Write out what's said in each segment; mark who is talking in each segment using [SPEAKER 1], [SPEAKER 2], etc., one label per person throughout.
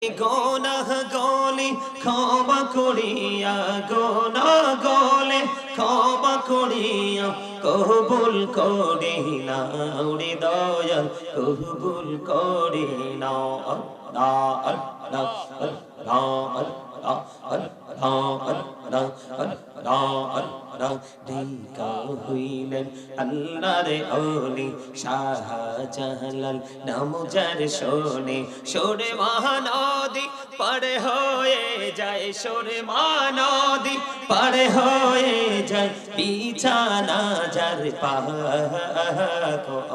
[SPEAKER 1] গোনাহ গলে ক্ষমা করিয়া, গোনাহ গলে ক্ষমা করিয়া, কবুল করে নাও রে দয়াল, কবুল করে নাও। আল্লাহ আল্লাহ আল্লাহ আল্লাহ আল্লাহ আল্লাহ আল্লাহ আল্লাহ। দেখা হইলেন আল্লাহর ওলি শাহজালাল নাম যার শোনে, শোনে মহানদী পারে হয়ে যায়, শোনে মহানদী পারে হয়ে যায়, বিছানা যার পাক।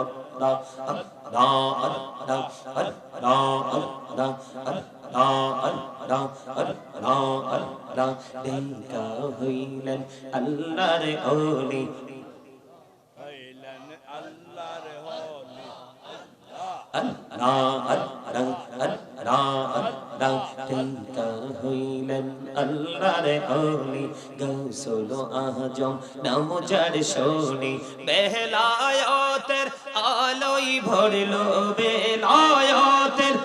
[SPEAKER 1] আল্লাহ আল্লাহ আল্লাহ আল্লাহ আল্লাহ আল্লাহ আল্লাহ আল্লাহ। দেখা হইলেন আল্লাহর ওলি, আল্লাহ আল্লাহ আল্লাহ আল্লাহ। দেখা হইলেন আল্লাহর ওলি গৌসুল আজম নাম যার শোনে, বেলায়েতের আলোই ভরলো, বেলায়েতের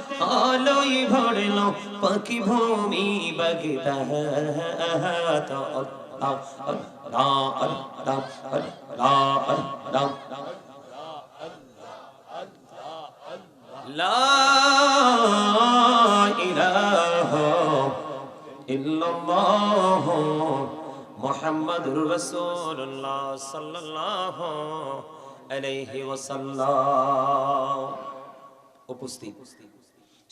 [SPEAKER 1] আলোই ভরলো পাখি ভূমি বাগদাদ। আল্লাহ আল্লাহ আল্লাহ আল্লাহ আল্লাহ। লা ইলাহা ইল্লাল্লাহ মুহাম্মাদুর রাসূলুল্লাহ সাল্লাল্লাহু আলাইহি ওয়াসাল্লাম। উপস্থিত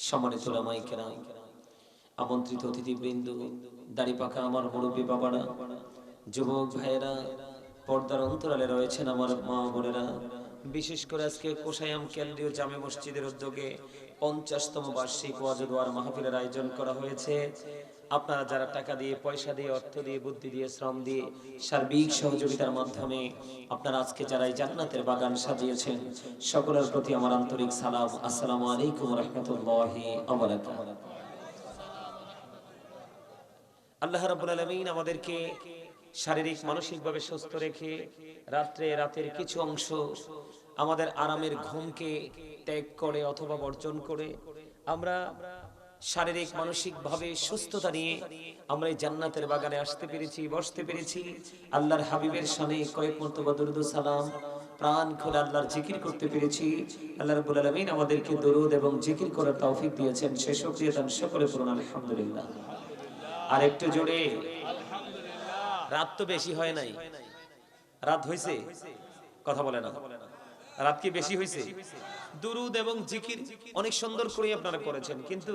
[SPEAKER 1] সম্মানিত উলামায়ে কেরাম, আমন্ত্রিত অতিথিবৃন্দ, দাড়িপাকা আমার মুরব্বী বাবারা, যুবক ভাইয়েরা, পর্দার অন্তরালে রয়েছেন আমার মা বোনেরা, বিশেষ করে আজকে কোষায়াম কেন্দ্রীয় জামে মসজিদের উদ্যোগে 50তম বার্ষিক ওয়াজ ও দোয়ার মাহফিলের আয়োজন করা হয়েছে। আপনারা যারা টাকা দিয়ে, পয়সা দিয়ে, অর্থ দিয়ে, বুদ্ধি দিয়ে, শ্রম দিয়ে, সার্বিক সহযোগিতার মাধ্যমে আপনারা আজকে যারা এই জান্নাতের বাগান সাজিয়েছেন, সকলের প্রতি আমার আন্তরিক সালাম। আসসালামু আলাইকুম ওয়া রাহমাতুল্লাহি ওয়া বারাকাতুহু। আল্লাহ রাব্বুল আলামিন আমাদেরকে শারীরিক মানসিকভাবে সুস্থ রেখে রাতের কিছু অংশ আমাদের আরামের ঘুমকে ত্যাগ করে অথবা বর্জন করে আমরা শারীরিক মানসিকভাবে সুস্থতা নিয়ে আমরা এই জান্নাতের বাগানে আসতে পেরেছি, বসতে পেরেছি। আল্লাহর হাবিবের শানে কয়েক মর্তবা দরুদ ও সালাম, প্রাণ খুলে আল্লাহর জিকির করতে পেরেছি। আল্লাহ রাব্বুল আলামিন আমাদেরকে দরুদ এবং জিকির করার তৌফিক দিয়েছেন, সে শুকরিয়া দান সকলে পড়ুন আলহামদুলিল্লাহ। আর একটু জোরে রাত তো বেশি হয় নাই, রাত হইছে, কথা বলে না, রাত কি বেশি হইছে? দুরুদ এবং জিকির অনেক সুন্দর করে আপনারা করেছেন, কিন্তু